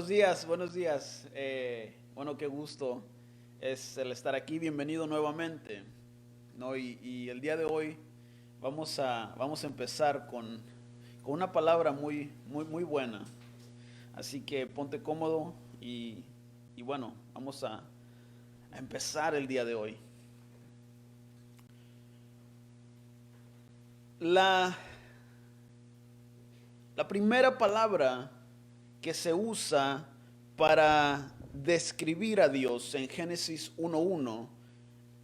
Buenos días, buenos días. Bueno, qué gusto es el estar aquí. Bienvenido nuevamente. ¿No? Y el día de hoy vamos a empezar con una palabra muy buena. Así que ponte cómodo y bueno, vamos a empezar el día de hoy. La, la primera palabra que se usa para describir a Dios en Génesis 1:1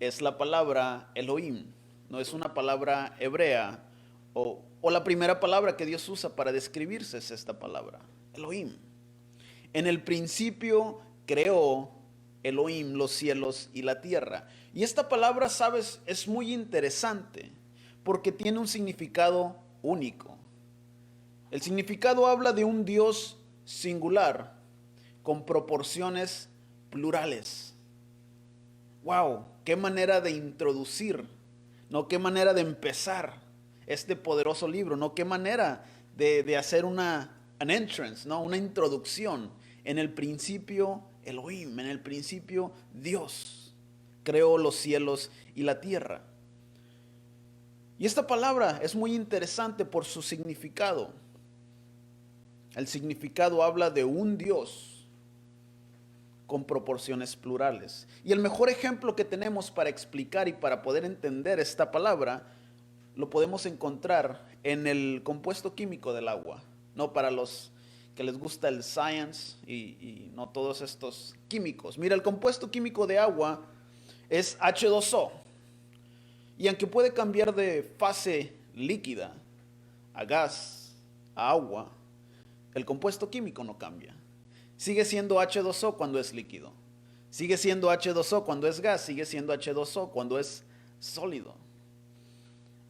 es la palabra Elohim. No es una palabra hebrea o la primera palabra que Dios usa para describirse es esta palabra, Elohim. En el principio creó Elohim los cielos y la tierra. Y esta palabra, sabes, es muy interesante porque tiene un significado único. El significado habla de un Dios singular con proporciones plurales. Wow, qué manera de introducir, no qué manera de empezar este poderoso libro, no qué manera de hacer an entrance, no, una introducción. En el principio Elohim, en el principio Dios creó los cielos y la tierra. Y esta palabra es muy interesante por su significado. El significado habla de un Dios con proporciones plurales. Y el mejor ejemplo que tenemos para explicar y para poder entender esta palabra lo podemos encontrar en el compuesto químico del agua. No para los que les gusta el science y no todos estos químicos. Mira, el compuesto químico de agua es H2O. Y aunque puede cambiar de fase líquida a gas, a agua, el compuesto químico no cambia. Sigue siendo H2O cuando es líquido. Sigue siendo H2O cuando es gas. Sigue siendo H2O cuando es sólido.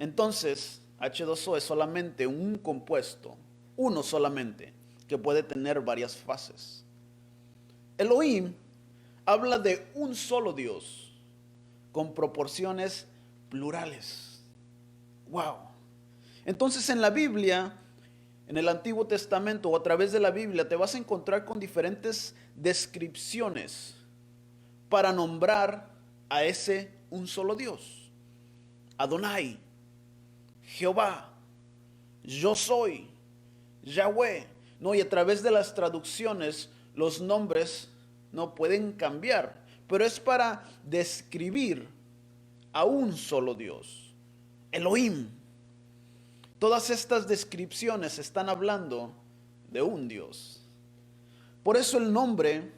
Entonces, H2O es solamente un compuesto, uno solamente, que puede tener varias fases. Elohim habla de un solo Dios con proporciones plurales. Wow. Entonces en la Biblia, en el Antiguo Testamento o a través de la Biblia, te vas a encontrar con diferentes descripciones para nombrar a ese un solo Dios. Adonai, Jehová, yo soy, Yahweh. No, y a través de las traducciones, los nombres no pueden cambiar, pero es para describir a un solo Dios, Elohim. Todas estas descripciones están hablando de un Dios. Por eso el nombre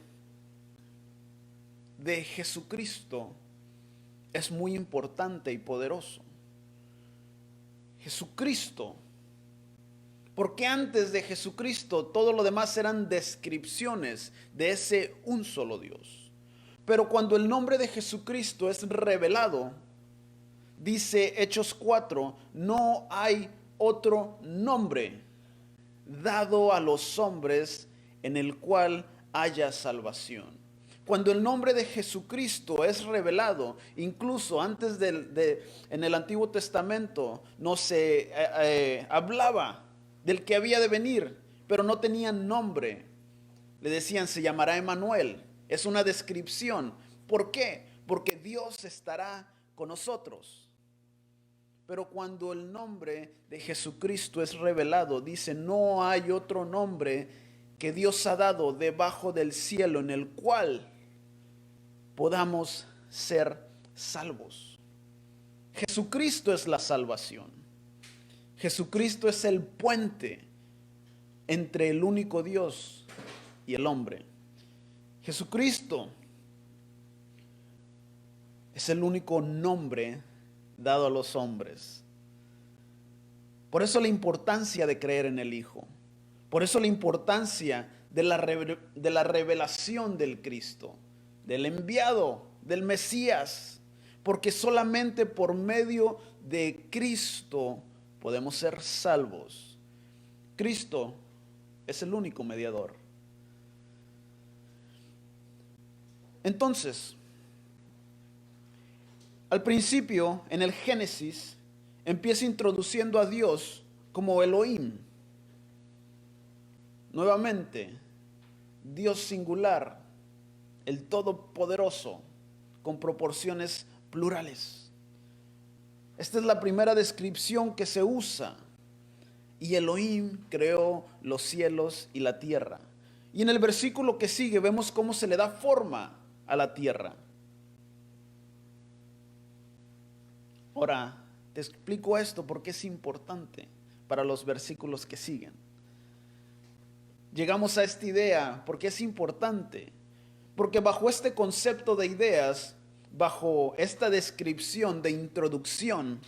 de Jesucristo es muy importante y poderoso. Jesucristo. Porque antes de Jesucristo todo lo demás eran descripciones de ese un solo Dios. Pero cuando el nombre de Jesucristo es revelado, dice Hechos 4, no hay otro nombre dado a los hombres en el cual haya salvación. Cuando el nombre de Jesucristo es revelado, incluso antes en el Antiguo Testamento no se hablaba del que había de venir, pero no tenían nombre. Le decían, se llamará Emmanuel. Es una descripción. ¿Por qué? Porque Dios estará con nosotros. Pero cuando el nombre de Jesucristo es revelado, dice, no hay otro nombre que Dios ha dado debajo del cielo en el cual podamos ser salvos. Jesucristo es la salvación. Jesucristo es el puente entre el único Dios y el hombre. Jesucristo es el único nombre dado a los hombres. Por eso la importancia de creer en el Hijo. Por eso la importancia de la revelación del Cristo, del enviado, del Mesías. Porque solamente por medio de Cristo podemos ser salvos. Cristo es el único mediador. Entonces, al principio, en el Génesis, empieza introduciendo a Dios como Elohim. Nuevamente, Dios singular, el Todopoderoso, con proporciones plurales. Esta es la primera descripción que se usa. Y Elohim creó los cielos y la tierra. Y en el versículo que sigue vemos cómo se le da forma a la tierra. Ahora, te explico esto porque es importante para los versículos que siguen. Llegamos a esta idea porque es importante. Porque bajo este concepto de ideas, bajo esta descripción de introducción,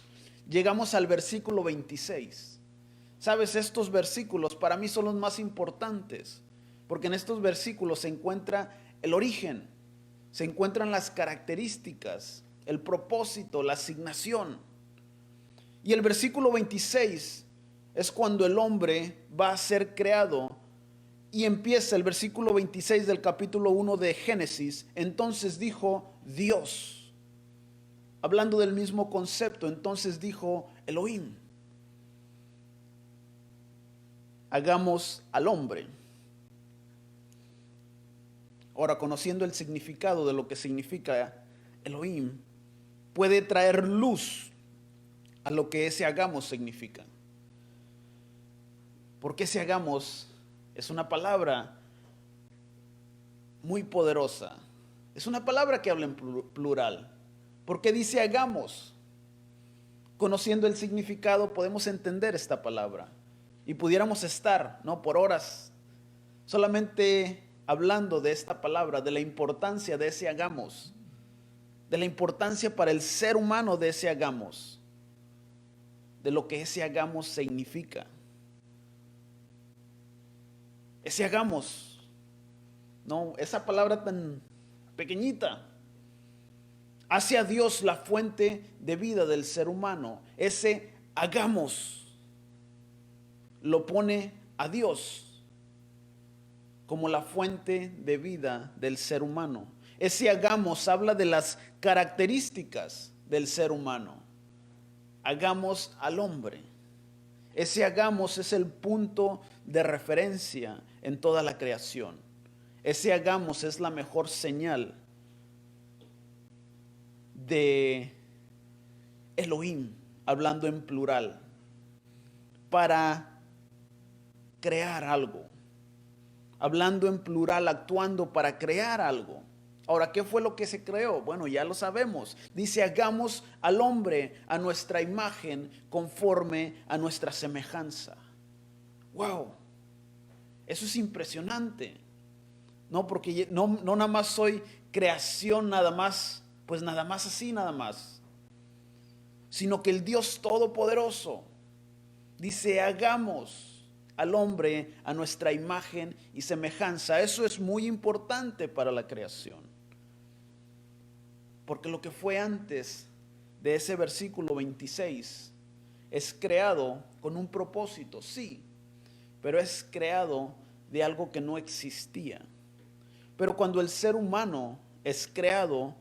llegamos al versículo 26. Sabes, estos versículos para mí son los más importantes, porque en estos versículos se encuentra el origen, se encuentran las características, el propósito, la asignación. Y el versículo 26 es cuando el hombre va a ser creado y empieza el versículo 26 del capítulo 1 de Génesis. Entonces dijo Dios, hablando del mismo concepto, entonces dijo Elohim, hagamos al hombre. Ahora, conociendo el significado de lo que significa Elohim, puede traer luz a lo que ese hagamos significa. Porque ese hagamos es una palabra muy poderosa. Es una palabra que habla en plural. Porque dice hagamos. Conociendo el significado podemos entender esta palabra. Y pudiéramos estar, ¿no?, por horas solamente hablando de esta palabra, de la importancia de ese hagamos, de la importancia para el ser humano de ese hagamos, de lo que ese hagamos significa. Ese hagamos, no, esa palabra tan pequeñita, hace a Dios la fuente de vida del ser humano. Ese hagamos lo pone a Dios como la fuente de vida del ser humano. Ese hagamos habla de las características del ser humano. Hagamos al hombre. Ese hagamos es el punto de referencia en toda la creación. Ese hagamos es la mejor señal de Elohim, hablando en plural, para crear algo. Hablando en plural, actuando para crear algo. Ahora, ¿qué fue lo que se creó? Bueno, ya lo sabemos. Dice, hagamos al hombre a nuestra imagen, conforme a nuestra semejanza. ¡Wow! Eso es impresionante. No, porque no nada más soy creación, nada más, pues nada más así, nada más. Sino que el Dios Todopoderoso dice, hagamos al hombre a nuestra imagen y semejanza. Eso es muy importante para la creación. Porque lo que fue antes de ese versículo 26 es creado con un propósito, sí, pero es creado de algo que no existía. Pero cuando el ser humano es creado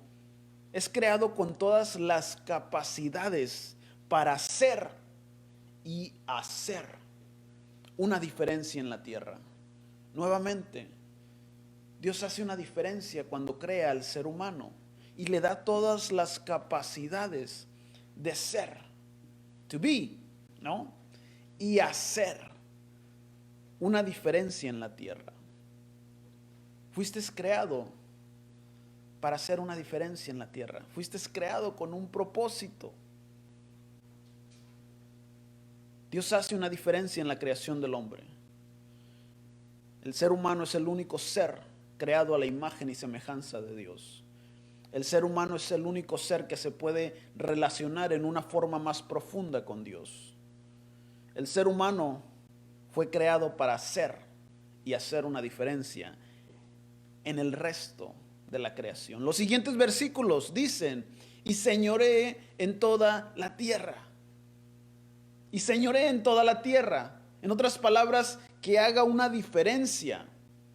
con todas las capacidades para ser y hacer una diferencia en la tierra. Nuevamente, Dios hace una diferencia cuando crea al ser humano y le da todas las capacidades de ser, to be, ¿no? Y hacer una diferencia en la tierra. Fuiste creado para hacer una diferencia en la tierra. Fuiste creado con un propósito. Dios hace una diferencia en la creación del hombre. El ser humano es el único ser creado a la imagen y semejanza de Dios. El ser humano es el único ser que se puede relacionar en una forma más profunda con Dios. El ser humano fue creado para ser y hacer una diferencia en el resto de la creación. Los siguientes versículos dicen, y señoree en toda la tierra. Y señoree en toda la tierra. En otras palabras, que haga una diferencia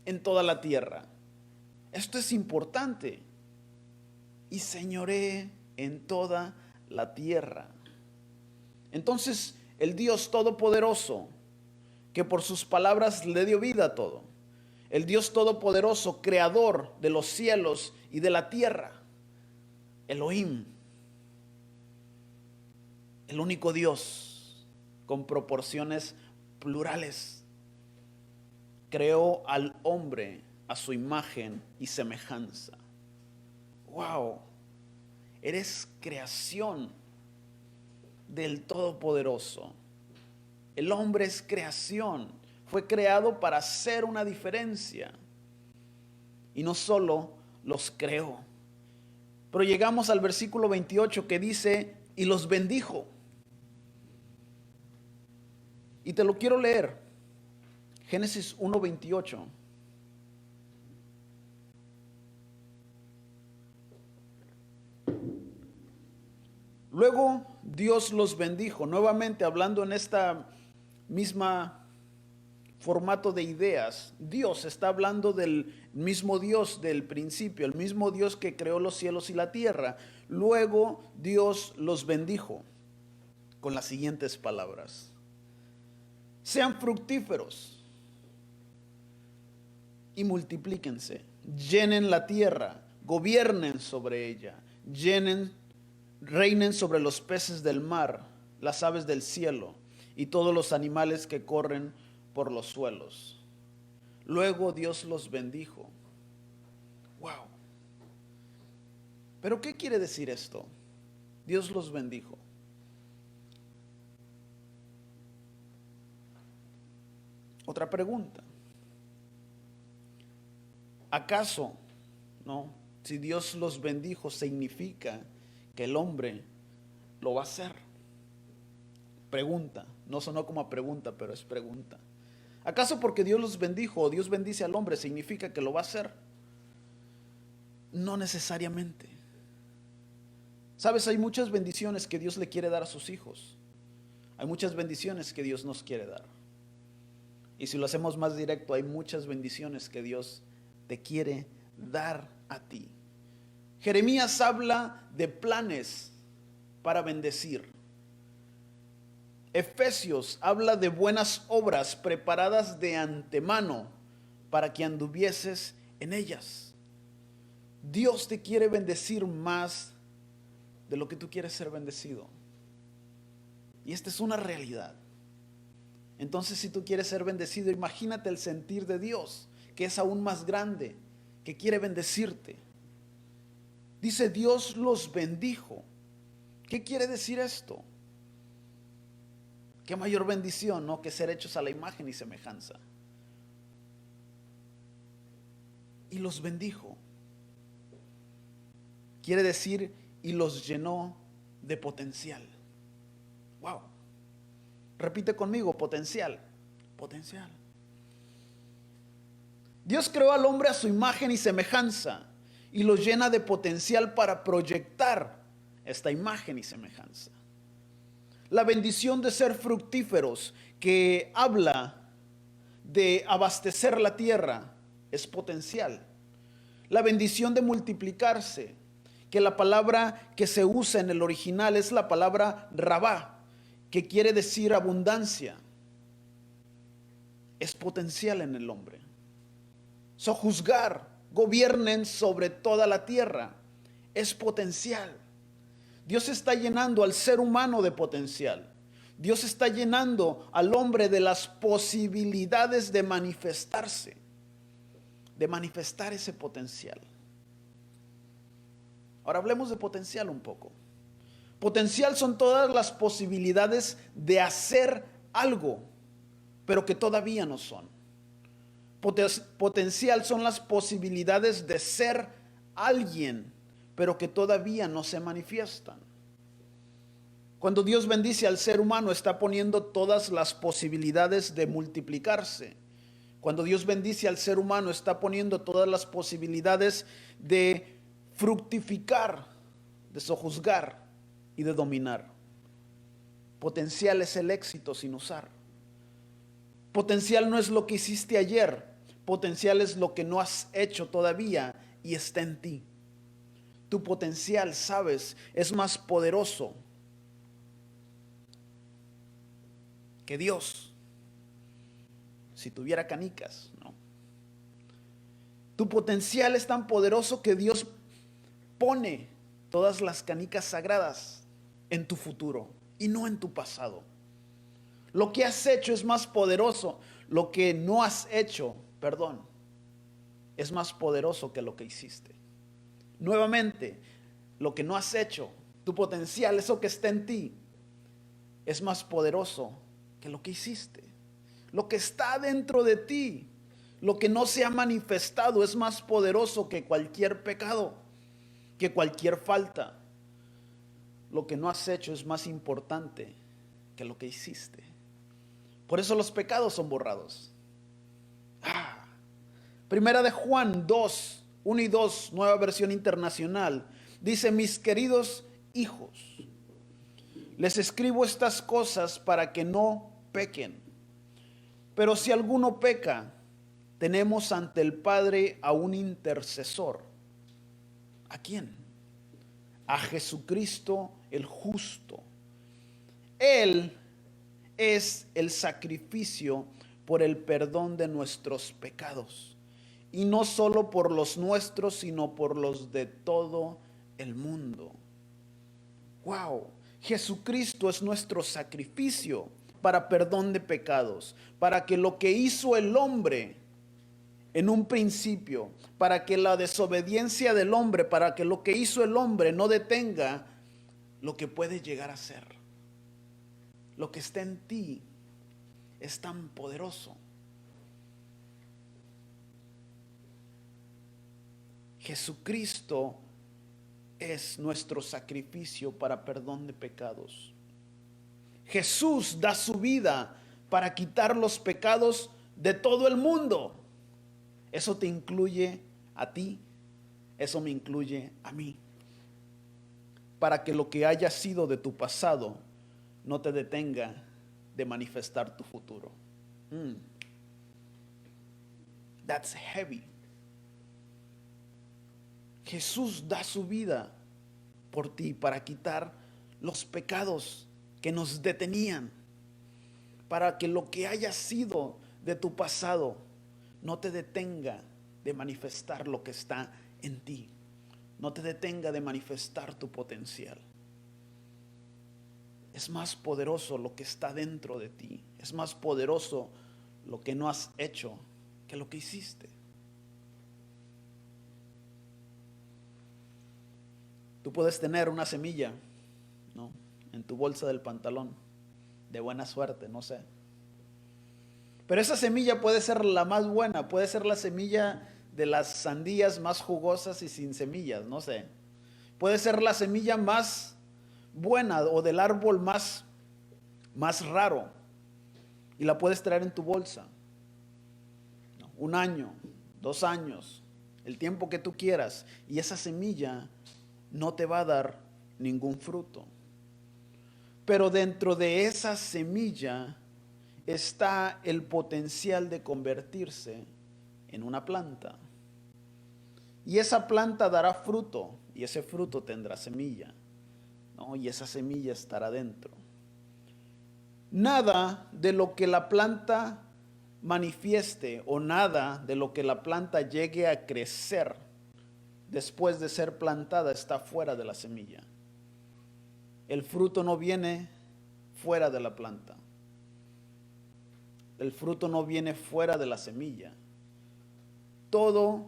en toda la tierra. Esto es importante. Y señoree en toda la tierra. Entonces, el Dios Todopoderoso, que por sus palabras le dio vida a todo, el Dios Todopoderoso, creador de los cielos y de la tierra. Elohim, el único Dios con proporciones plurales, creó al hombre a su imagen y semejanza. ¡Wow! Eres creación del Todopoderoso. El hombre es creación. Fue creado para hacer una diferencia. Y no solo los creó. Pero llegamos al versículo 28 que dice, y los bendijo. Y te lo quiero leer. Génesis 1:28. Luego Dios los bendijo, nuevamente hablando en esta misma formato de ideas. Dios está hablando del mismo Dios del principio, el mismo Dios que creó los cielos y la tierra. Luego Dios los bendijo con las siguientes palabras: sean fructíferos y multiplíquense, llenen la tierra, gobiernen sobre ella, reinen sobre los peces del mar, las aves del cielo y todos los animales que corren por los suelos. Luego Dios los bendijo. Wow. ¿Pero qué quiere decir esto? Dios los bendijo. Otra pregunta. ¿Acaso, no, si Dios los bendijo, significa que el hombre lo va a hacer? Pregunta, no sonó como a pregunta, pero es pregunta. ¿Acaso porque Dios los bendijo o Dios bendice al hombre significa que lo va a hacer? No necesariamente. Sabes, hay muchas bendiciones que Dios le quiere dar a sus hijos. Hay muchas bendiciones que Dios nos quiere dar. Y si lo hacemos más directo, hay muchas bendiciones que Dios te quiere dar a ti. Jeremías habla de planes para bendecir. Efesios habla de buenas obras preparadas de antemano para que anduvieses en ellas. Dios te quiere bendecir más de lo que tú quieres ser bendecido. Y esta es una realidad. Entonces, si tú quieres ser bendecido, imagínate el sentir de Dios, que es aún más grande, que quiere bendecirte. Dice, Dios los bendijo. ¿Qué quiere decir esto? Qué mayor bendición, ¿no?, que ser hechos a la imagen y semejanza. Y los bendijo. Quiere decir, y los llenó de potencial. Wow. Repite conmigo, potencial. Potencial. Dios creó al hombre a su imagen y semejanza y lo llena de potencial para proyectar esta imagen y semejanza. La bendición de ser fructíferos, que habla de abastecer la tierra, es potencial. La bendición de multiplicarse, que la palabra que se usa en el original es la palabra rabá, que quiere decir abundancia, es potencial en el hombre. Sojuzgar, gobiernen sobre toda la tierra, es potencial. Dios está llenando al ser humano de potencial. Dios está llenando al hombre de las posibilidades de manifestarse, de manifestar ese potencial. Ahora hablemos de potencial un poco. Potencial son todas las posibilidades de hacer algo, pero que todavía no son. Potencial son las posibilidades de ser alguien, pero que todavía no se manifiestan. Cuando Dios bendice al ser humano, está poniendo todas las posibilidades de multiplicarse. Cuando Dios bendice al ser humano, está poniendo todas las posibilidades de fructificar, de sojuzgar y de dominar. Potencial es el éxito sin usar. Potencial no es lo que hiciste ayer. Potencial es lo que no has hecho todavía y está en ti. Tu potencial, sabes, es más poderoso que Dios. Si tuviera canicas, ¿no? Tu potencial es tan poderoso que Dios pone todas las canicas sagradas en tu futuro y no en tu pasado. Lo que has hecho es más poderoso. Lo que no has hecho, perdón, es más poderoso que lo que hiciste. Nuevamente, lo que no has hecho, tu potencial, eso que está en ti, es más poderoso que lo que hiciste. Lo que está dentro de ti, lo que no se ha manifestado, es más poderoso que cualquier pecado, que cualquier falta. Lo que no has hecho es más importante que lo que hiciste. Por eso los pecados son borrados. Primera de Juan 2, 1 y 2, nueva versión internacional, dice: mis queridos hijos, les escribo estas cosas para que no pequen. Pero si alguno peca, tenemos ante el Padre a un intercesor. ¿A quién? A Jesucristo el justo. Él es el sacrificio por el perdón de nuestros pecados. Y no solo por los nuestros, sino por los de todo el mundo. ¡Wow! Jesucristo es nuestro sacrificio para perdón de pecados, para que lo que hizo el hombre en un principio, para que la desobediencia del hombre, para que lo que hizo el hombre no detenga lo que puede llegar a ser. Lo que está en ti es tan poderoso. Jesucristo es nuestro sacrificio para perdón de pecados. Jesús da su vida para quitar los pecados de todo el mundo. Eso te incluye a ti, eso me incluye a mí. Para que lo que haya sido de tu pasado no te detenga de manifestar tu futuro. That's heavy. Jesús da su vida por ti para quitar los pecados que nos detenían, para que lo que haya sido de tu pasado no te detenga de manifestar lo que está en ti, no te detenga de manifestar tu potencial. Es más poderoso lo que está dentro de ti, es más poderoso lo que no has hecho que lo que hiciste. Tú puedes tener una semilla, ¿no?, en tu bolsa del pantalón, de buena suerte, no sé. Pero esa semilla puede ser la más buena, puede ser la semilla de las sandías más jugosas y sin semillas, no sé. Puede ser la semilla más buena o del árbol más raro, y la puedes traer en tu bolsa. 1 año, 2 años, el tiempo que tú quieras, y esa semilla no te va a dar ningún fruto. Pero dentro de esa semilla está el potencial de convertirse en una planta. Y esa planta dará fruto, y ese fruto tendrá semilla, ¿no? Y esa semilla estará dentro. Nada de lo que la planta manifieste o nada de lo que la planta llegue a crecer después de ser plantada está fuera de la semilla. El fruto no viene fuera de la planta. El fruto no viene fuera de la semilla. Todo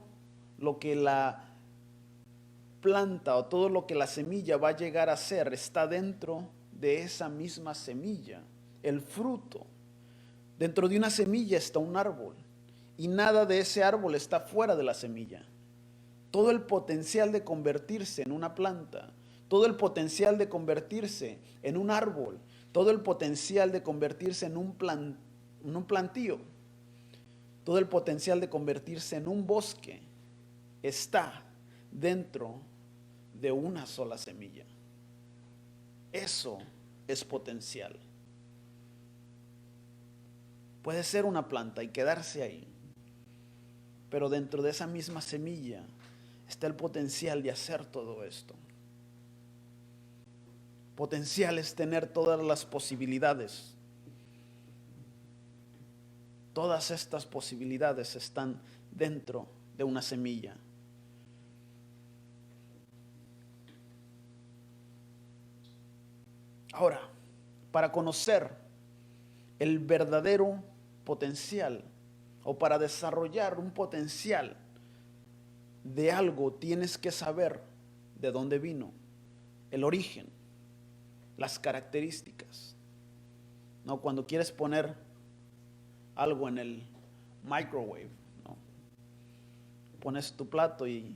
lo que la planta o todo lo que la semilla va a llegar a ser está dentro de esa misma semilla. El fruto. Dentro de una semilla está un árbol, y nada de ese árbol está fuera de la semilla. Todo el potencial de convertirse en una planta, todo el potencial de convertirse en un árbol, todo el potencial de convertirse en un plantío, todo el potencial de convertirse en un bosque está dentro de una sola semilla. Eso es potencial. Puede ser una planta y quedarse ahí, pero dentro de esa misma semilla está el potencial de hacer todo esto. Potencial es tener todas las posibilidades. Todas estas posibilidades están dentro de una semilla. Ahora, para conocer el verdadero potencial o para desarrollar un potencial de algo, tienes que saber de dónde vino, el origen, las características. No, cuando quieres poner algo en el microwave, ¿no? Pones tu plato y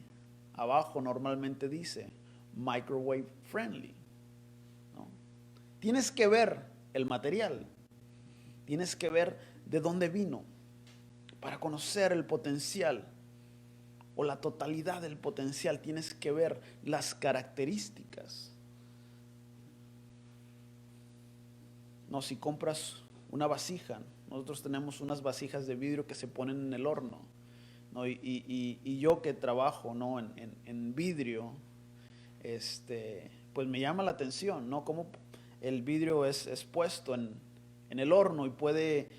abajo normalmente dice microwave friendly, ¿no? Tienes que ver el material, tienes que ver de dónde vino para conocer el potencial o la totalidad del potencial. Tienes que ver las características. No, si compras una vasija, nosotros tenemos unas vasijas de vidrio que se ponen en el horno, ¿no? Y yo que trabajo, ¿no?, en vidrio, pues me llama la atención, ¿no?, cómo el vidrio es puesto en el horno y puede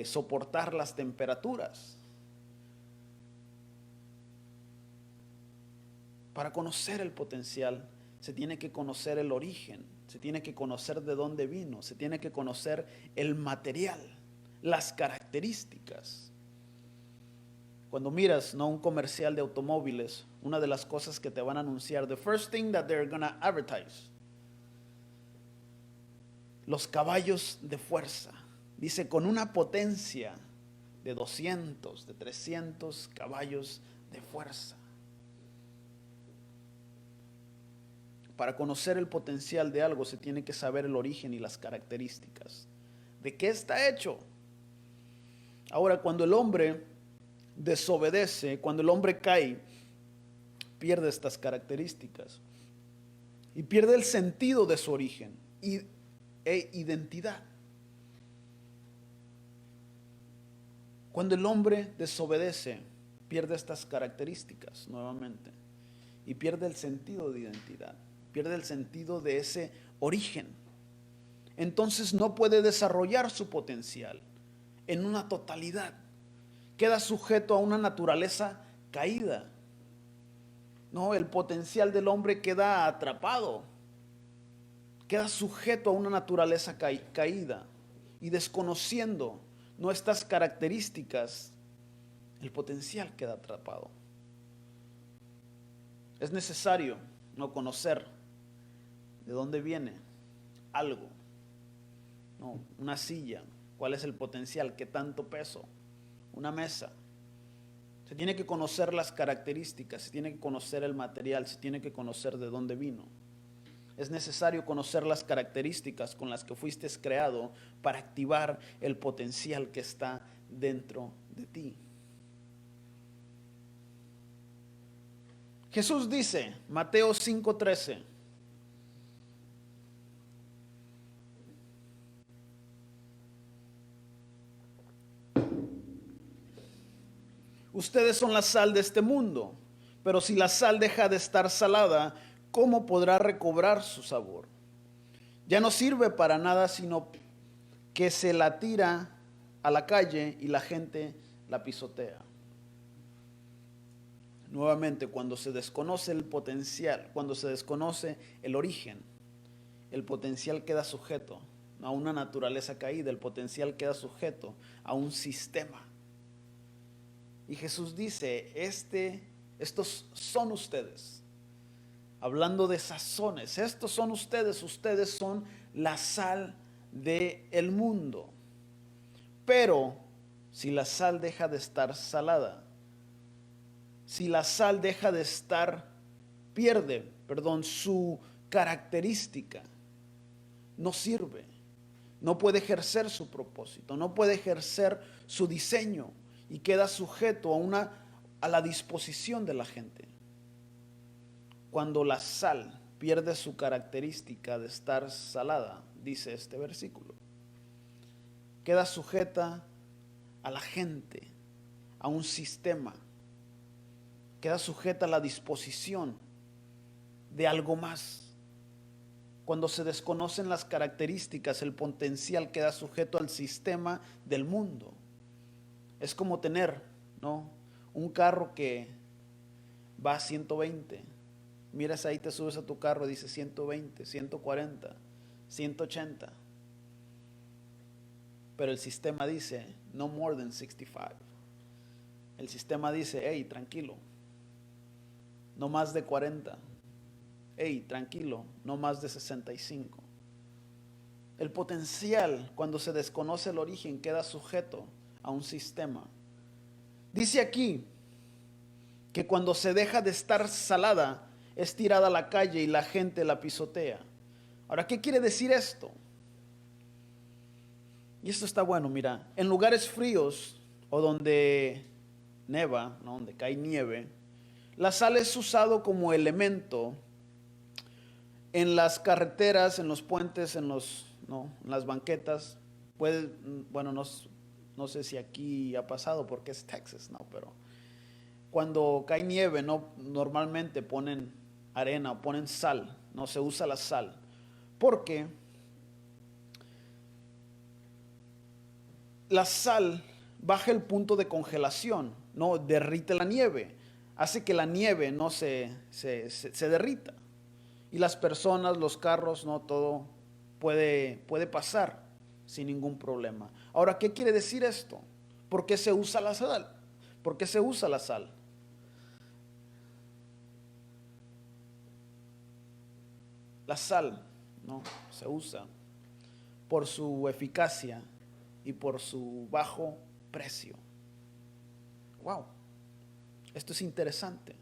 soportar las temperaturas. Para conocer el potencial se tiene que conocer el origen, se tiene que conocer de dónde vino, se tiene que conocer el material, las características. Cuando miras, ¿no?, un comercial de automóviles, una de las cosas que te van a anunciar, the first thing that they're gonna advertise, los caballos de fuerza. Dice, con una potencia de 200, de 300 caballos de fuerza. Para conocer el potencial de algo se tiene que saber el origen y las características. ¿De qué está hecho? Ahora, cuando el hombre desobedece, cuando el hombre cae, pierde estas características y pierde el sentido de su origen e identidad. Cuando el hombre desobedece, pierde estas características nuevamente y pierde el sentido de identidad, pierde el sentido de ese origen. Entonces no puede desarrollar su potencial en una totalidad. Queda sujeto a una naturaleza caída. No, el potencial del hombre queda atrapado. Queda sujeto a una naturaleza caída y desconociendo nuestras características, el potencial queda atrapado. Es necesario no conocer de dónde viene algo, no, una silla, cuál es el potencial, qué tanto peso, una mesa. Se tiene que conocer las características, se tiene que conocer el material, se tiene que conocer de dónde vino. Es necesario conocer las características con las que fuiste creado para activar el potencial que está dentro de ti. Jesús dice, Mateo 5:13, ustedes son la sal de este mundo, pero si la sal deja de estar salada, ¿cómo podrá recobrar su sabor? Ya no sirve para nada, sino que se la tira a la calle y la gente la pisotea. Nuevamente, cuando se desconoce el potencial, cuando se desconoce el origen, el potencial queda sujeto a una naturaleza caída, el potencial queda sujeto a un sistema. Y Jesús dice, estos son ustedes. Hablando de sazones, estos son ustedes, ustedes son la sal del mundo. Pero si la sal deja de estar salada, si la sal deja de estar, pierde su característica, no sirve, no puede ejercer su propósito, no puede ejercer su diseño y queda sujeto a la disposición de la gente. Cuando la sal pierde su característica de estar salada, dice este versículo, queda sujeta a la gente, a un sistema, queda sujeta a la disposición de algo más. Cuando se desconocen las características, el potencial queda sujeto al sistema del mundo. Es como tener, ¿no?, Un carro que va a 120. Miras ahí, te subes a tu carro, dice 120, 140, 180. Pero el sistema dice no more than 65. El sistema dice, hey, tranquilo, no más de 40. Hey, tranquilo, no más de 65. El potencial, cuando se desconoce el origen, queda sujeto a un sistema. Dice aquí que cuando se deja de estar salada, es tirada a la calle y la gente la pisotea. Ahora, ¿qué quiere decir esto? Y esto está bueno, mira, en lugares fríos o donde neva, ¿no? Donde cae nieve, la sal es usado como elemento en las carreteras, en los puentes, en las banquetas. Bueno, no sé si aquí ha pasado porque es Texas, ¿no? Pero cuando cae nieve, no, normalmente ponen arena o ponen sal, no se usa la sal, porque la sal baja el punto de congelación, no derrite la nieve, hace que la nieve no se derrita. Y las personas, los carros, no todo puede pasar sin ningún problema. Ahora, ¿qué quiere decir esto? ¿Por qué se usa la sal? ¿Por qué se usa la sal? La sal, ¿no? Se usa por su eficacia y por su bajo precio. Wow, esto es interesante.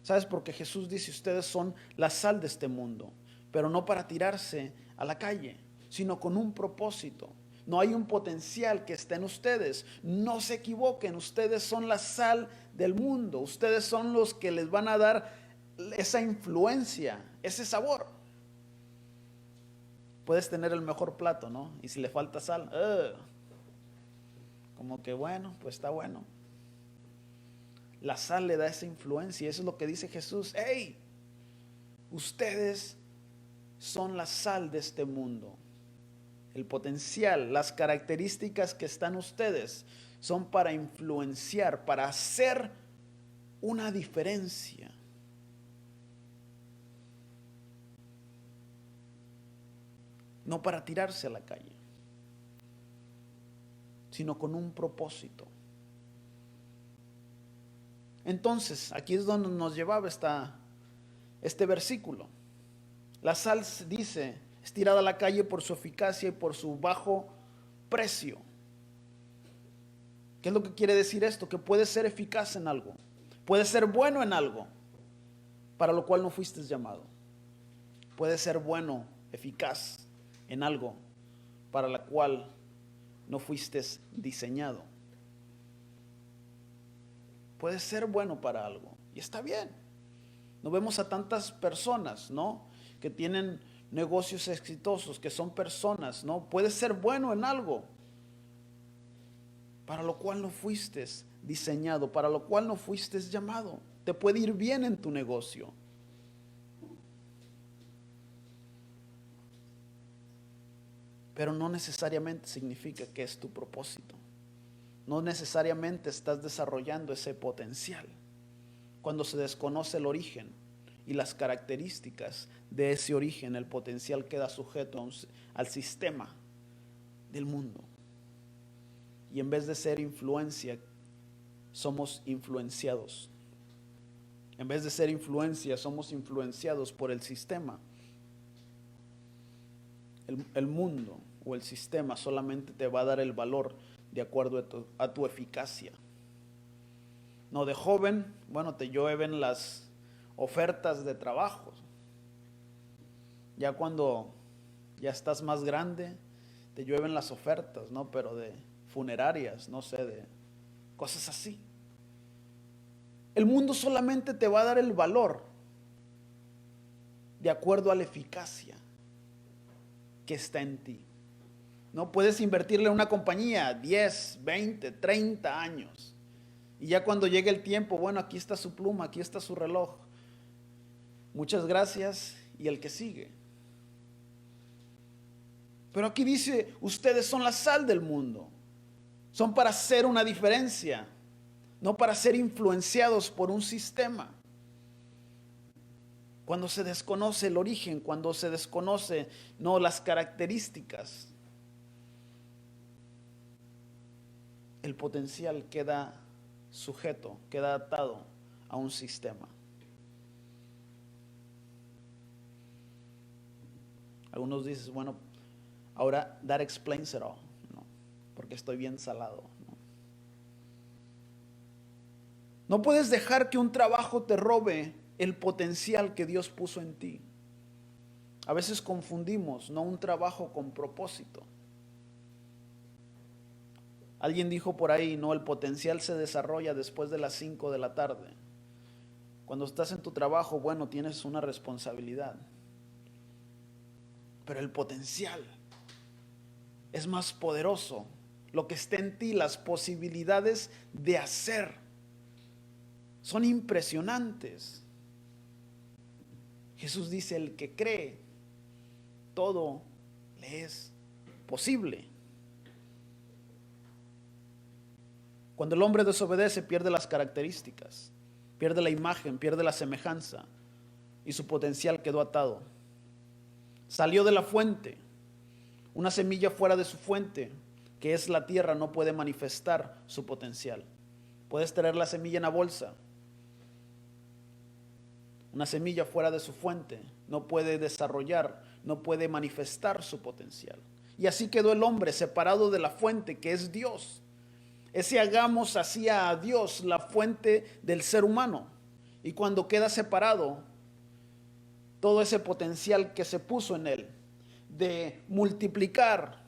¿Sabes? Porque Jesús dice, ustedes son la sal de este mundo, pero no para tirarse a la calle, sino con un propósito. No hay un potencial que esté en ustedes. No se equivoquen, ustedes son la sal del mundo. Ustedes son los que les van a dar esa influencia, ese sabor. Puedes tener el mejor plato, ¿no? Y si le falta sal, como que bueno, pues está bueno. La sal le da esa influencia. Eso es lo que dice Jesús. Hey, ustedes son la sal de este mundo. El potencial, las características que están ustedes son para influenciar, para hacer una diferencia. No para tirarse a la calle, sino con un propósito. Entonces, aquí es donde nos llevaba este versículo. La sal, dice, es tirada a la calle por su eficacia y por su bajo precio. ¿Qué es lo que quiere decir esto? Que puede ser eficaz en algo, puede ser bueno en algo, para lo cual no fuiste llamado. Puede ser bueno, eficaz en algo, para la cual no fuiste diseñado. Puede ser bueno para algo y está bien. No vemos a tantas personas, ¿no? Que tienen negocios exitosos, que son personas, ¿no? Puede ser bueno en algo para lo cual no fuiste diseñado, para lo cual no fuiste llamado. Te puede ir bien en tu negocio. Pero no necesariamente significa que es tu propósito. No necesariamente estás desarrollando ese potencial. Cuando se desconoce el origen y las características de ese origen, el potencial queda sujeto al sistema del mundo. Y en vez de ser influencia, somos influenciados. En vez de ser influencia, somos influenciados por el sistema. El mundo o el sistema solamente te va a dar el valor de acuerdo a tu eficacia. No, de joven, bueno, te llueven las ofertas de trabajo. Ya cuando ya estás más grande, te llueven las ofertas, ¿no? Pero de funerarias, no sé, de cosas así. El mundo solamente te va a dar el valor de acuerdo a la eficacia que está en ti. No puedes invertirle en una compañía 10, 20, 30 años. Y ya cuando llegue el tiempo, bueno, aquí está su pluma, aquí está su reloj. Muchas gracias y el que sigue. Pero aquí dice, ustedes son la sal del mundo. Son para hacer una diferencia. no para ser influenciados por un sistema. Cuando se desconoce el origen, cuando se desconoce las características, el potencial queda sujeto, queda atado a un sistema. Algunos dicen, bueno, ahora that explains it all, ¿no? Porque estoy bien salado, ¿no? No puedes dejar que un trabajo te robe el potencial que Dios puso en ti. A veces confundimos, no un trabajo con propósito. Alguien dijo por ahí, no, el potencial se desarrolla después de las 5 de la tarde. Cuando estás en tu trabajo, bueno, tienes una responsabilidad. Pero el potencial es más poderoso. Lo que está en ti, las posibilidades de hacer, son impresionantes. Jesús dice, el que cree, todo le es posible. Cuando el hombre desobedece, pierde las características, pierde la imagen, pierde la semejanza y su potencial quedó atado. Salió de la fuente. Una semilla fuera de su fuente, que es la tierra, no puede manifestar su potencial. Puedes traer la semilla en la bolsa. Una semilla fuera de su fuente no puede desarrollar, no puede manifestar su potencial. Y así quedó el hombre separado de la fuente que es Dios. Ese hagamos hacía a Dios la fuente del ser humano. Y cuando queda separado, todo ese potencial que se puso en él, de multiplicar,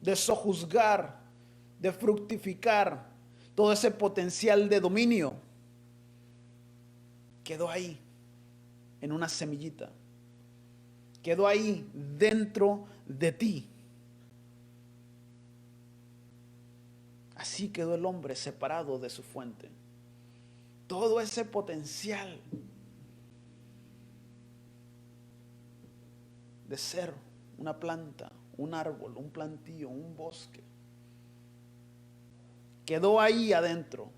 de sojuzgar, de fructificar, todo ese potencial de dominio, quedó ahí, en una semillita. Quedó ahí dentro de ti. Así quedó el hombre separado de su fuente. Todo ese potencial de ser una planta, un árbol, un plantío, un bosque, quedó ahí adentro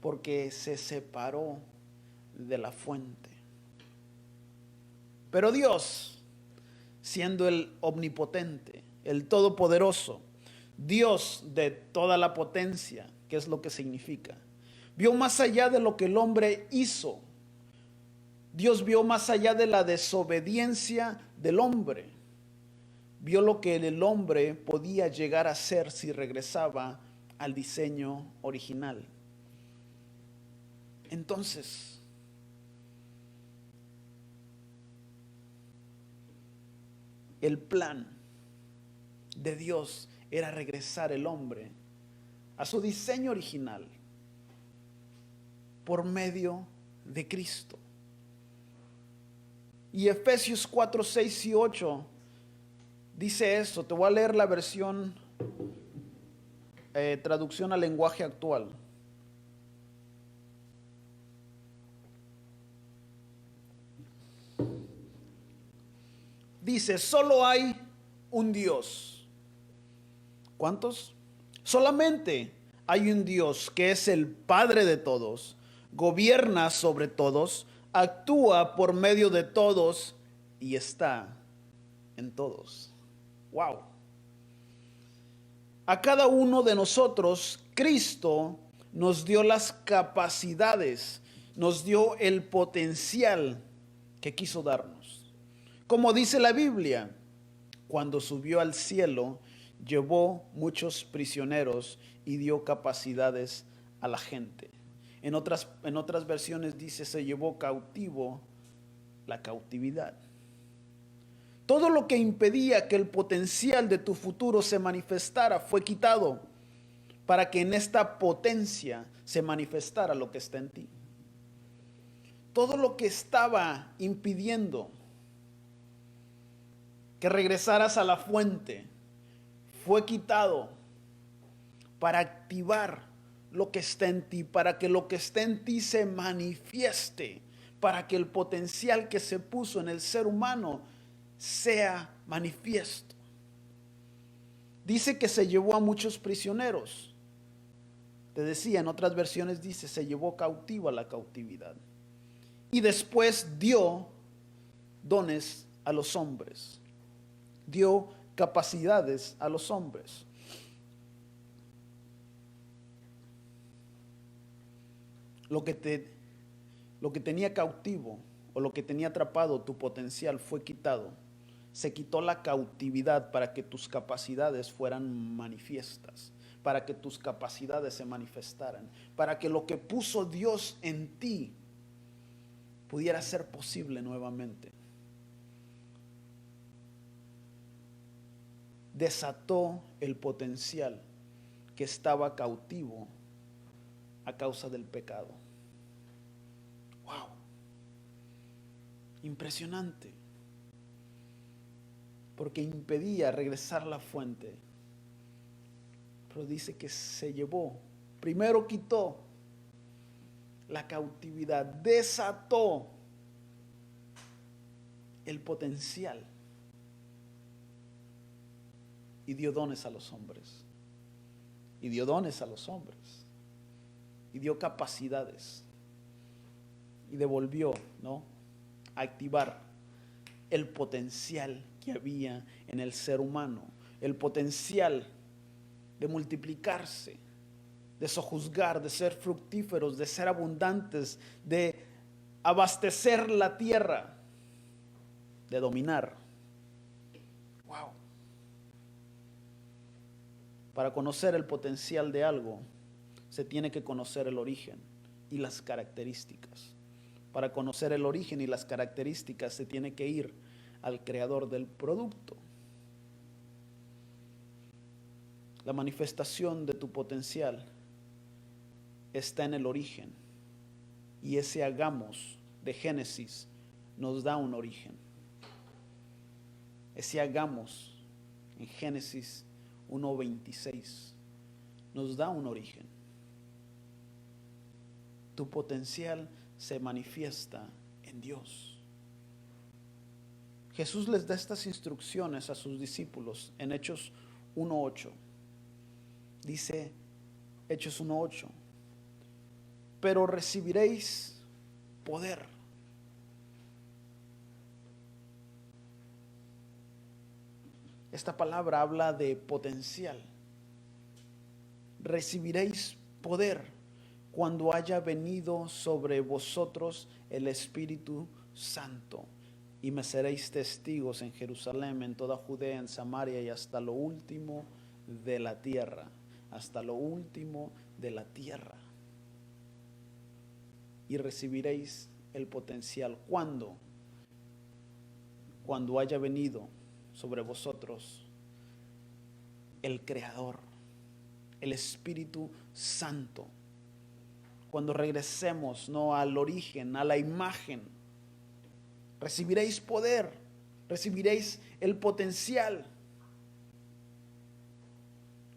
porque se separó de la fuente. Pero Dios, siendo el omnipotente, el todopoderoso, Dios de toda la potencia, ¿qué es lo que significa? Vio más allá de lo que el hombre hizo. Dios vio más allá de la desobediencia del hombre. Vio lo que el hombre podía llegar a ser si regresaba al diseño original. Entonces, el plan de Dios era regresar el hombre a su diseño original por medio de Cristo. Y Efesios 4, 6 y 8 dice esto. Te voy a leer la versión, traducción al lenguaje actual. Dice, solo hay un Dios. ¿Cuántos? Solamente hay un Dios que es el Padre de todos, gobierna sobre todos, actúa por medio de todos y está en todos. Wow. A cada uno de nosotros, Cristo nos dio las capacidades, nos dio el potencial que quiso darnos. Como dice la Biblia, cuando subió al cielo, llevó muchos prisioneros y dio capacidades a la gente. En otras versiones dice, se llevó cautivo la cautividad. Todo lo que impedía que el potencial de tu futuro se manifestara fue quitado para que en esta potencia se manifestara lo que está en ti. Todo lo que estaba impidiendo que regresaras a la fuente fue quitado para activar lo que está en ti, para que lo que está en ti se manifieste, para que el potencial que se puso en el ser humano sea manifiesto. Dice que se llevó a muchos prisioneros. Te decía, en otras versiones dice, se llevó cautivo a la cautividad. Y después dio dones a los hombres. Dio capacidades a los hombres. Lo que tenía cautivo o lo que tenía atrapado tu potencial fue quitado. Se quitó la cautividad para que tus capacidades fueran manifiestas, para que tus capacidades se manifestaran, para que lo que puso Dios en ti pudiera ser posible nuevamente. Desató el potencial que estaba cautivo a causa del pecado. ¡Wow! Impresionante. Porque impedía regresar a la fuente. Pero dice que se llevó. Primero quitó la cautividad, desató el potencial y dio dones a los hombres. Y dio dones a los hombres. Y dio capacidades. Y devolvió, ¿no?, a activar el potencial que había en el ser humano, el potencial de multiplicarse, de sojuzgar, de ser fructíferos, de ser abundantes, de abastecer la tierra, de dominar. Wow. Para conocer el potencial de algo, se tiene que conocer el origen y las características. Para conocer el origen y las características, se tiene que ir al creador del producto. La manifestación de tu potencial está en el origen. Y ese hagamos de Génesis nos da un origen. Ese hagamos en Génesis 1:26 nos da un origen. Tu potencial se manifiesta en Dios. Jesús les da estas instrucciones a sus discípulos en Hechos 1:8. Dice Hechos 1:8, pero recibiréis poder. Esta palabra habla de potencial. Recibiréis poder cuando haya venido sobre vosotros el Espíritu Santo, y me seréis testigos en Jerusalén, en toda Judea, en Samaria y hasta lo último de la tierra. Hasta lo último de la tierra. Y recibiréis el potencial. ¿Cuándo? Cuando haya venido sobre vosotros el Creador, el Espíritu Santo. Cuando regresemos, no al origen, a la imagen, recibiréis poder, recibiréis el potencial.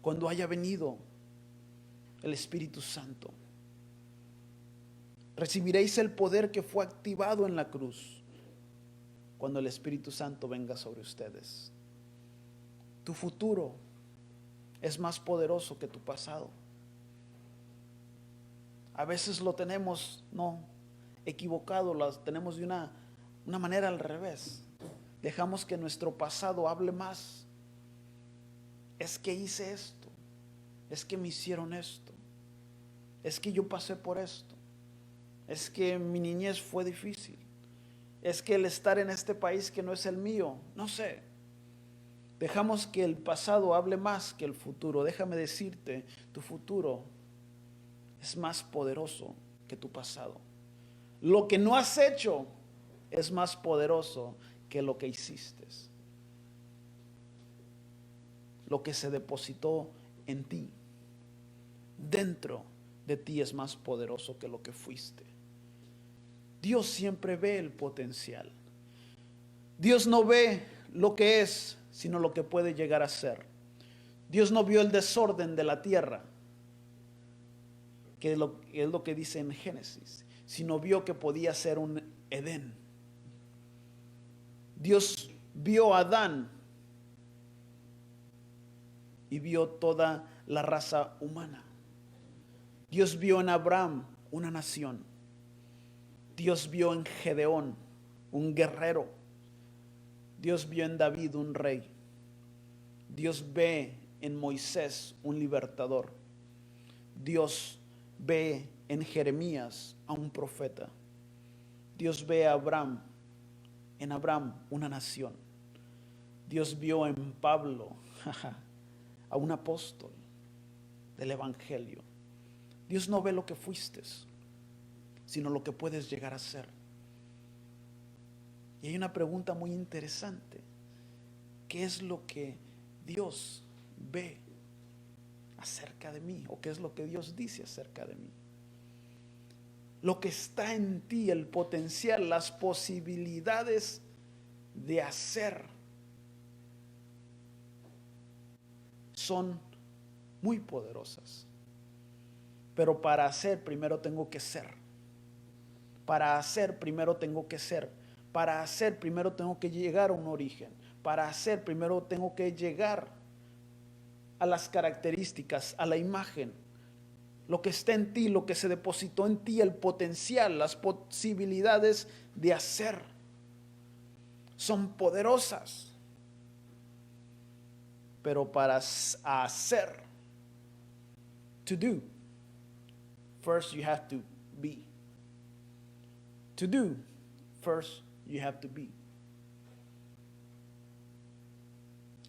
Cuando haya venido el Espíritu Santo, recibiréis el poder que fue activado en la cruz. Cuando el Espíritu Santo venga sobre ustedes, tu futuro es más poderoso que tu pasado. A veces lo tenemos equivocado, lo tenemos de una manera al revés. Dejamos que nuestro pasado hable más. Es que hice esto, es que me hicieron esto, es que yo pasé por esto, es que mi niñez fue difícil, es que el estar en este país que no es el mío, no sé. Dejamos que el pasado hable más que el futuro. Déjame decirte, tu futuro es más poderoso que tu pasado. Lo que no has hecho es más poderoso que lo que hiciste. Lo que se depositó en ti, dentro de ti, es más poderoso que lo que fuiste. Dios siempre ve el potencial. Dios no ve lo que es, sino lo que puede llegar a ser. Dios no vio el desorden de la tierra, que es lo que dice en Génesis, sino vio que podía ser un Edén. Dios vio a Adán y vio toda la raza humana. Dios vio en Abraham una nación. Dios vio en Gedeón un guerrero. Dios vio en David un rey. Dios ve en Moisés un libertador. Dios ve en Jeremías a un profeta. Dios ve en Abraham una nación. Dios vio en Pablo a un apóstol del Evangelio. Dios no ve lo que fuiste, sino lo que puedes llegar a ser. Y hay una pregunta muy interesante. ¿Qué es lo que Dios ve acerca de mí? ¿O qué es lo que Dios dice acerca de mí? Lo que está en ti, el potencial, las posibilidades de hacer son muy poderosas. Pero para hacer primero tengo que ser. Para hacer primero tengo que ser. Para hacer primero tengo que llegar a un origen. Para hacer primero tengo que llegar a las características, a la imagen. Lo que está en ti, lo que se depositó en ti, el potencial, las posibilidades de hacer son poderosas. Pero para hacer, to do, first you have to be. To do, first you have to be.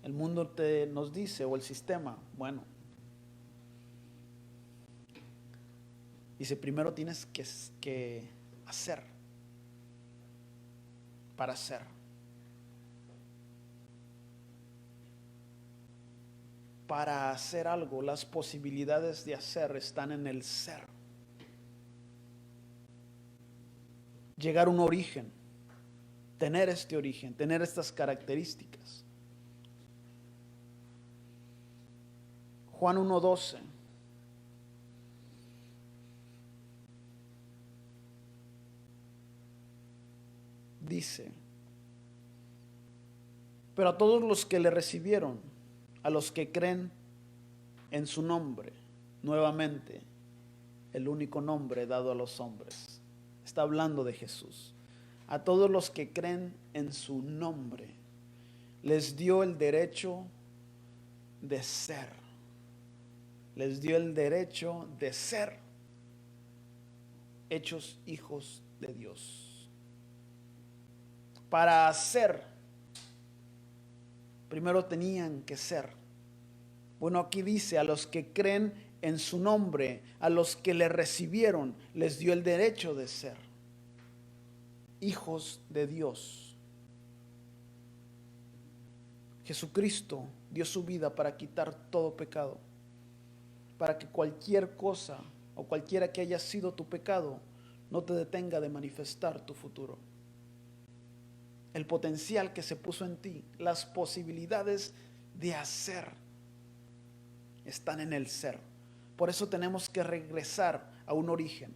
El mundo nos dice, o el sistema, bueno, dice, primero tienes que hacer para hacer. Para hacer algo, las posibilidades de hacer están en el ser. Llegar a un origen, tener este origen, tener estas características. Juan 1:12. Dice, pero a todos los que le recibieron, a los que creen en su nombre, nuevamente, el único nombre dado a los hombres. Está hablando de Jesús. A todos los que creen en su nombre, les dio el derecho de ser. Les dio el derecho de ser hechos hijos de Dios. Para hacer, primero tenían que ser. Bueno, aquí dice, a los que creen en su nombre, a los que le recibieron, les dio el derecho de ser hijos de Dios. Jesucristo dio su vida para quitar todo pecado, para que cualquier cosa o cualquiera que haya sido tu pecado no te detenga de manifestar tu futuro. El potencial que se puso en ti, las posibilidades de hacer están en el ser. Por eso tenemos que regresar a un origen.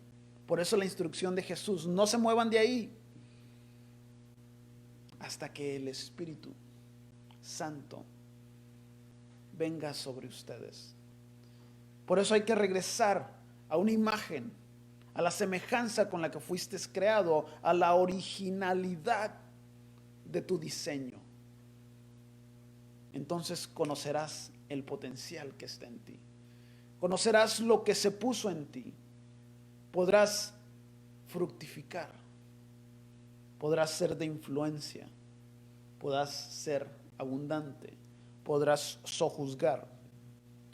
Por eso la instrucción de Jesús, no se muevan de ahí hasta que el Espíritu Santo venga sobre ustedes. Por eso hay que regresar a una imagen, a la semejanza con la que fuiste creado, a la originalidad de tu diseño. Entonces conocerás el potencial que está en ti. Conocerás lo que se puso en ti. Podrás fructificar. Podrás ser de influencia. Podrás ser abundante. Podrás sojuzgar.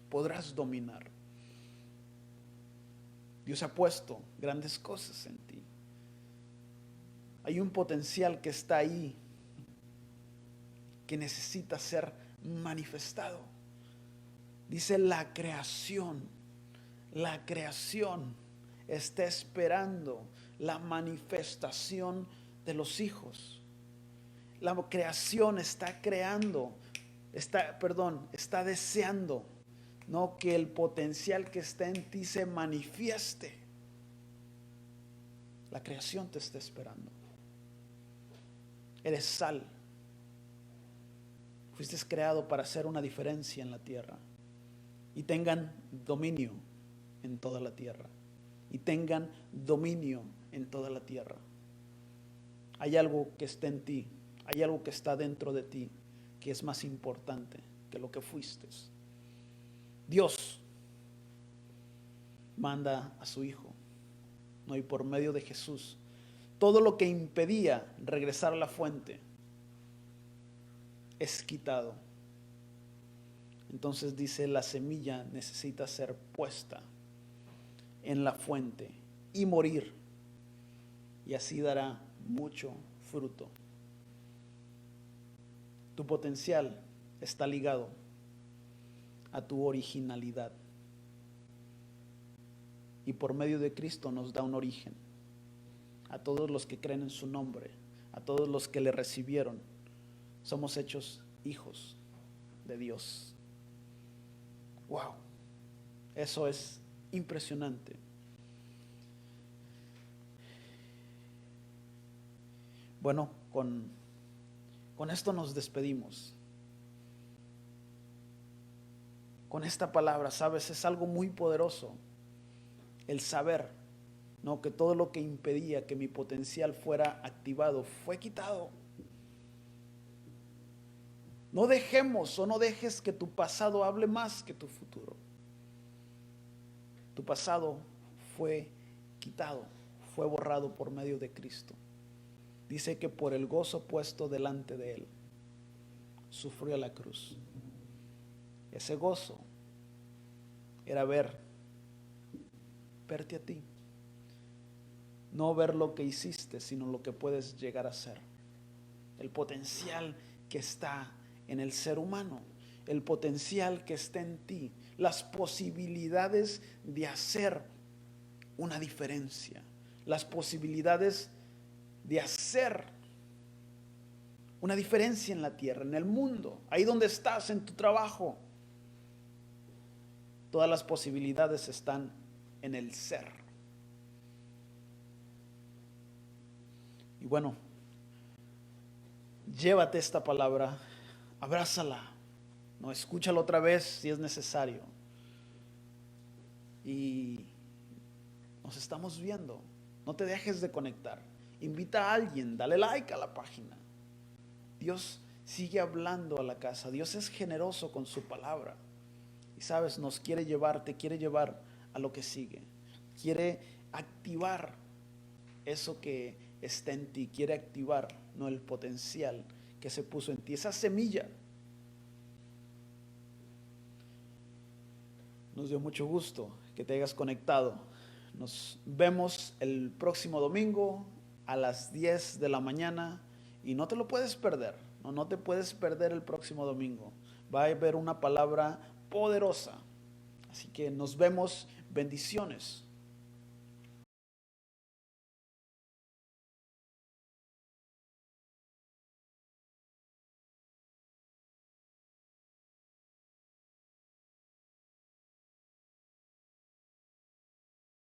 Podrás dominar. Dios ha puesto grandes cosas en ti. Hay un potencial que está ahí, que necesita ser manifestado. Dice la creación está esperando la manifestación de los hijos. La creación está está deseando, ¿no?, que el potencial que está en ti se manifieste. La creación te está esperando. Eres sal. Fuiste creado para hacer una diferencia en la tierra y tengan dominio en toda la tierra y tengan dominio en toda la tierra. Hay algo que está en ti, hay algo que está dentro de ti que es más importante que lo que fuiste. Dios manda a su Hijo, ¿no? Y por medio de Jesús, todo lo que impedía regresar a la fuente es quitado. Entonces dice, la semilla necesita ser puesta en la fuente y morir, y así dará mucho fruto. Tu potencial está ligado a tu originalidad, y por medio de Cristo nos da un origen. A todos los que creen en su nombre, a todos los que le recibieron, somos hechos hijos de Dios. Wow, eso es impresionante. Bueno, con esto nos despedimos. Con esta palabra, sabes, es algo muy poderoso el saber, ¿no?, que todo lo que impedía que mi potencial fuera activado fue quitado. No dejemos o no dejes que tu pasado hable más que tu futuro. Tu pasado fue quitado, fue borrado por medio de Cristo. Dice que por el gozo puesto delante de él, sufrió la cruz. Ese gozo era verte a ti. No ver lo que hiciste, sino lo que puedes llegar a ser. El potencial que está en el ser humano, el potencial que está en ti, las posibilidades de hacer una diferencia, las posibilidades de hacer una diferencia en la tierra, en el mundo, ahí donde estás, en tu trabajo. Todas las posibilidades están en el ser. Y bueno, llévate esta palabra, abrázala, no, escúchala otra vez si es necesario. Y nos estamos viendo. No te dejes de conectar. Invita a alguien, dale like a la página. Dios sigue hablando a la casa. Dios es generoso con su palabra. Y sabes, nos quiere llevar, te quiere llevar a lo que sigue. Quiere activar eso que está en ti. Quiere activar, no, el potencial que se puso en ti. Esa semilla. Nos dio mucho gusto que te hayas conectado. Nos vemos el próximo domingo a las 10 de la mañana y no te lo puedes perder. No te puedes perder el próximo domingo. Va a haber una palabra poderosa. Así que nos vemos. Bendiciones.